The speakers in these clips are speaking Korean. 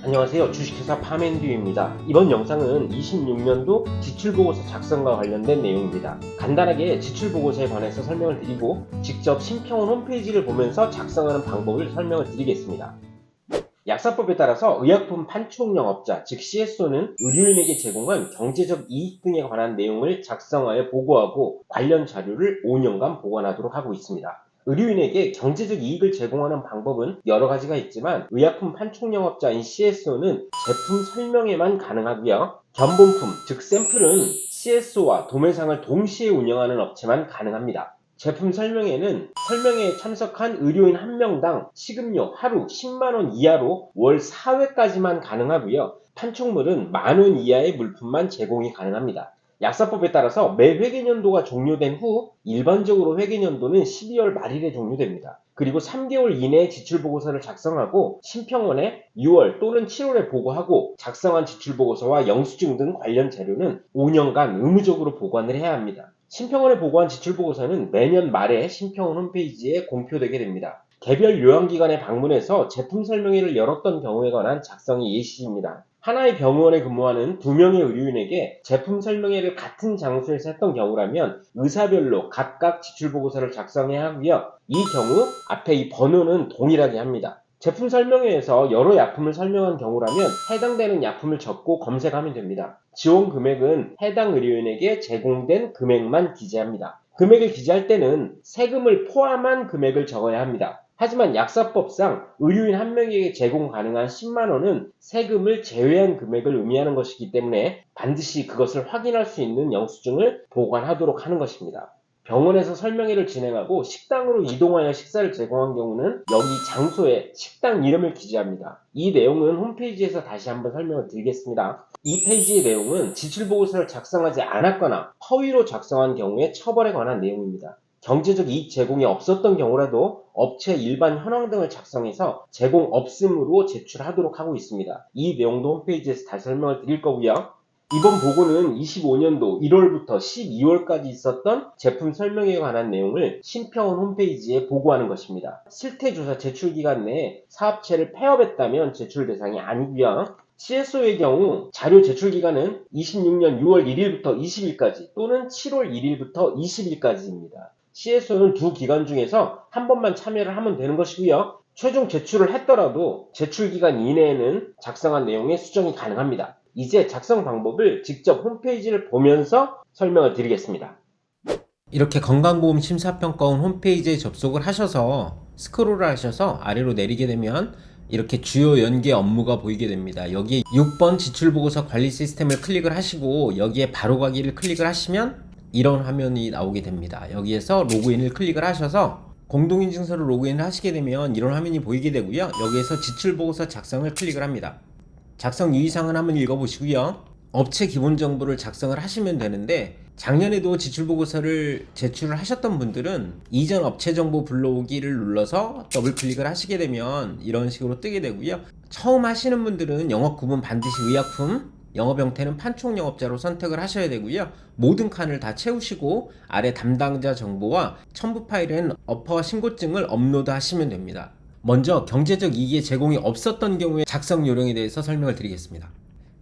안녕하세요. 주식회사 파맨듀입니다. 이번 영상은 26년도 지출보고서 작성과 관련된 내용입니다. 간단하게 지출보고서에 관해서 설명을 드리고 직접 심평원 홈페이지를 보면서 작성하는 방법을 설명을 드리겠습니다. 약사법에 따라서 의약품 판촉영업자, 즉 CSO는 의료인에게 제공한 경제적 이익 등에 관한 내용을 작성하여 보고하고 관련 자료를 5년간 보관하도록 하고 있습니다. 의료인에게 경제적 이익을 제공하는 방법은 여러 가지가 있지만 의약품 판촉영업자인 CSO는 제품 설명에만 가능하고요. 견본품, 즉 샘플은 CSO와 도매상을 동시에 운영하는 업체만 가능합니다. 제품 설명회는 설명회에 참석한 의료인 1명당 식음료 하루 10만원 이하로 월 4회까지만 가능하고요. 판촉물은 만원 이하의 물품만 제공이 가능합니다. 약사법에 따라서 매 회계년도가 종료된 후 일반적으로 회계년도는 12월 말일에 종료됩니다. 그리고 3개월 이내에 지출보고서를 작성하고 심평원에 6월 또는 7월에 보고하고 작성한 지출보고서와 영수증 등 관련 자료는 5년간 의무적으로 보관을 해야 합니다. 심평원에 보고한 지출보고서는 매년 말에 심평원 홈페이지에 공표되게 됩니다. 개별 요양기관에 방문해서 제품 설명회를 열었던 경우에 관한 작성이 예시입니다. 하나의 병원에 근무하는 2명의 의료인에게 제품 설명회를 같은 장소에서 했던 경우라면 의사별로 각각 지출보고서를 작성해야 하고요. 이 경우 앞에 이 번호는 동일하게 합니다. 제품 설명회에서 여러 약품을 설명한 경우라면 해당되는 약품을 적고 검색하면 됩니다. 지원 금액은 해당 의료인에게 제공된 금액만 기재합니다. 금액을 기재할 때는 세금을 포함한 금액을 적어야 합니다. 하지만 약사법상 의료인 1명에게 제공 가능한 10만원은 세금을 제외한 금액을 의미하는 것이기 때문에 반드시 그것을 확인할 수 있는 영수증을 보관하도록 하는 것입니다. 병원에서 설명회를 진행하고 식당으로 이동하여 식사를 제공한 경우는 여기 장소에 식당 이름을 기재합니다. 이 내용은 홈페이지에서 다시 한번 설명을 드리겠습니다. 이 페이지의 내용은 지출보고서를 작성하지 않았거나 허위로 작성한 경우의 처벌에 관한 내용입니다. 경제적 이익 제공이 없었던 경우라도 업체 일반 현황 등을 작성해서 제공 없음으로 제출하도록 하고 있습니다. 이 내용도 홈페이지에서 다시 설명을 드릴 거고요. 이번 보고는 25년도 1월부터 12월까지 있었던 제품 설명에 관한 내용을 심평원 홈페이지에 보고하는 것입니다. 실태조사 제출기간 내에 사업체를 폐업했다면 제출 대상이 아니고요. CSO의 경우 자료 제출기간은 26년 6월 1일부터 20일까지 또는 7월 1일부터 20일까지입니다. CSO는 두 기간 중에서 한 번만 참여를 하면 되는 것이고요. 최종 제출을 했더라도 제출기간 이내에는 작성한 내용의 수정이 가능합니다. 이제 작성 방법을 직접 홈페이지를 보면서 설명을 드리겠습니다. 이렇게 건강보험심사평가원 홈페이지에 접속을 하셔서 스크롤을 하셔서 아래로 내리게 되면 이렇게 주요 연계 업무가 보이게 됩니다. 여기에 6번 지출보고서 관리 시스템을 클릭을 하시고 여기에 바로 가기를 클릭을 하시면 이런 화면이 나오게 됩니다. 여기에서 로그인을 클릭을 하셔서 공동인증서를 로그인을 하시게 되면 이런 화면이 보이게 되고요. 여기에서 지출보고서 작성을 클릭을 합니다. 작성 유의사항을 한번 읽어보시고요. 업체 기본 정보를 작성을 하시면 되는데 작년에도 지출보고서를 제출을 하셨던 분들은 이전 업체 정보 불러오기를 눌러서 더블 클릭을 하시게 되면 이런 식으로 뜨게 되고요. 처음 하시는 분들은 영업 구분 반드시 의약품, 영업 형태는 판촉영업자로 선택을 하셔야 되고요. 모든 칸을 다 채우시고 아래 담당자 정보와 첨부 파일엔 어퍼와 신고증을 업로드 하시면 됩니다. 먼저 경제적 이익의 제공이 없었던 경우에 작성 요령에 대해서 설명을 드리겠습니다.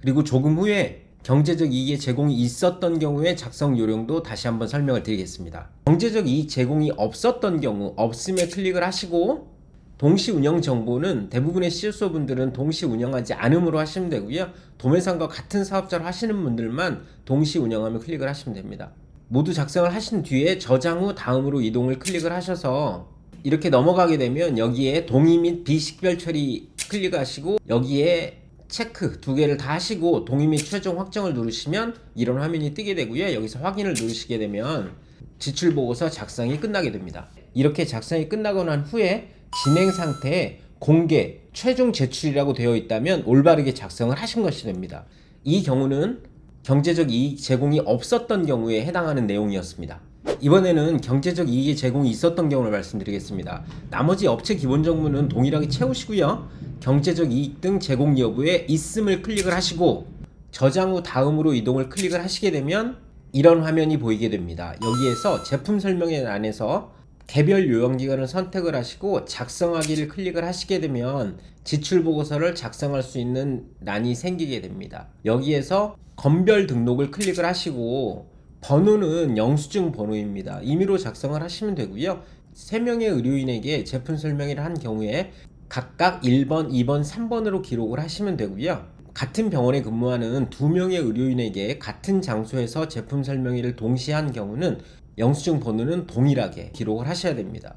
그리고 조금 후에 경제적 이익의 제공이 있었던 경우에 작성 요령도 다시 한번 설명을 드리겠습니다. 경제적 이익 제공이 없었던 경우 없음에 클릭을 하시고 동시 운영 정보는 대부분의 CSO분들은 동시 운영하지 않음으로 하시면 되고요. 도매상과 같은 사업자로 하시는 분들만 동시 운영하면 클릭을 하시면 됩니다. 모두 작성을 하신 뒤에 저장 후 다음으로 이동을 클릭을 하셔서 이렇게 넘어가게 되면 여기에 동의 및 비식별 처리 클릭하시고 여기에 체크 두 개를 다 하시고 동의 및 최종 확정을 누르시면 이런 화면이 뜨게 되고요. 여기서 확인을 누르시게 되면 지출보고서 작성이 끝나게 됩니다. 이렇게 작성이 끝나고 난 후에 진행 상태에 공개, 최종 제출이라고 되어 있다면 올바르게 작성을 하신 것이 됩니다. 이 경우는 경제적 이익 제공이 없었던 경우에 해당하는 내용이었습니다. 이번에는 경제적 이익의 제공이 있었던 경우를 말씀드리겠습니다. 나머지 업체 기본 정보는 동일하게 채우시고요. 경제적 이익 등 제공 여부에 있음을 클릭을 하시고 저장 후 다음으로 이동을 클릭을 하시게 되면 이런 화면이 보이게 됩니다. 여기에서 제품 설명회 안에서 개별 요양기관을 선택을 하시고 작성하기를 클릭을 하시게 되면 지출보고서를 작성할 수 있는 난이 생기게 됩니다. 여기에서 건별 등록을 클릭을 하시고 번호는 영수증 번호입니다. 임의로 작성을 하시면 되고요. 3명의 의료인에게 제품 설명회를 한 경우에 각각 1번, 2번, 3번으로 기록을 하시면 되고요. 같은 병원에 근무하는 2명의 의료인에게 같은 장소에서 제품 설명회를 동시에 한 경우는 영수증 번호는 동일하게 기록을 하셔야 됩니다.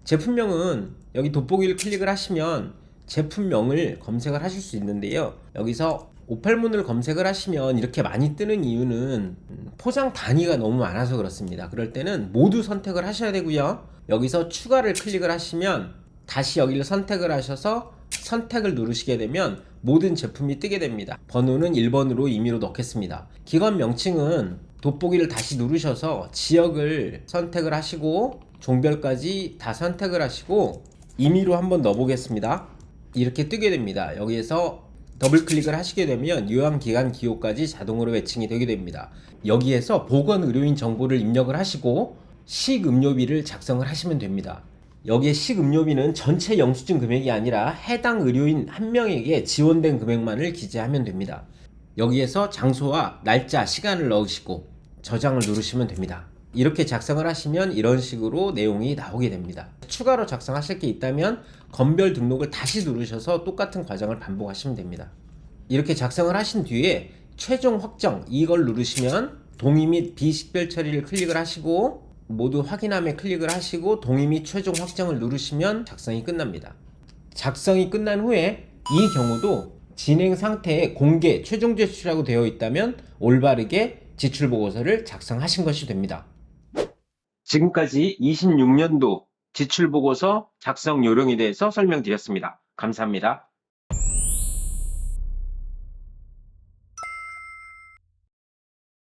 제품명은 여기 돋보기를 클릭을 하시면 제품명을 검색을 하실 수 있는데요. 여기서 오팔몬을 검색을 하시면 이렇게 많이 뜨는 이유는 포장 단위가 너무 많아서 그렇습니다. 그럴 때는 모두 선택을 하셔야 되고요. 여기서 추가를 클릭을 하시면 다시 여기를 선택을 하셔서 선택을 누르시게 되면 모든 제품이 뜨게 됩니다. 번호는 1번으로 임의로 넣겠습니다. 기관 명칭은 돋보기를 다시 누르셔서 지역을 선택을 하시고 종별까지 다 선택을 하시고 임의로 한번 넣어보겠습니다. 이렇게 뜨게 됩니다. 여기에서 더블 클릭을 하시게 되면 요양기관 기호까지 자동으로 매칭이 되게 됩니다. 여기에서 보건의료인 정보를 입력을 하시고 식음료비를 작성을 하시면 됩니다. 여기에 식음료비는 전체 영수증 금액이 아니라 해당 의료인 한 명에게 지원된 금액만을 기재하면 됩니다. 여기에서 장소와 날짜, 시간을 넣으시고 저장을 누르시면 됩니다. 이렇게 작성을 하시면 이런 식으로 내용이 나오게 됩니다. 추가로 작성하실 게 있다면 건별 등록을 다시 누르셔서 똑같은 과정을 반복하시면 됩니다. 이렇게 작성을 하신 뒤에 최종 확정 이걸 누르시면 동의 및 비식별 처리를 클릭을 하시고 모두 확인함에 클릭을 하시고 동의 및 최종 확정을 누르시면 작성이 끝납니다. 작성이 끝난 후에 이 경우도 진행 상태에 공개 최종 제출이라고 되어 있다면 올바르게 지출보고서를 작성하신 것이 됩니다. 지금까지 26년도 지출보고서 작성 요령에 대해서 설명드렸습니다. 감사합니다.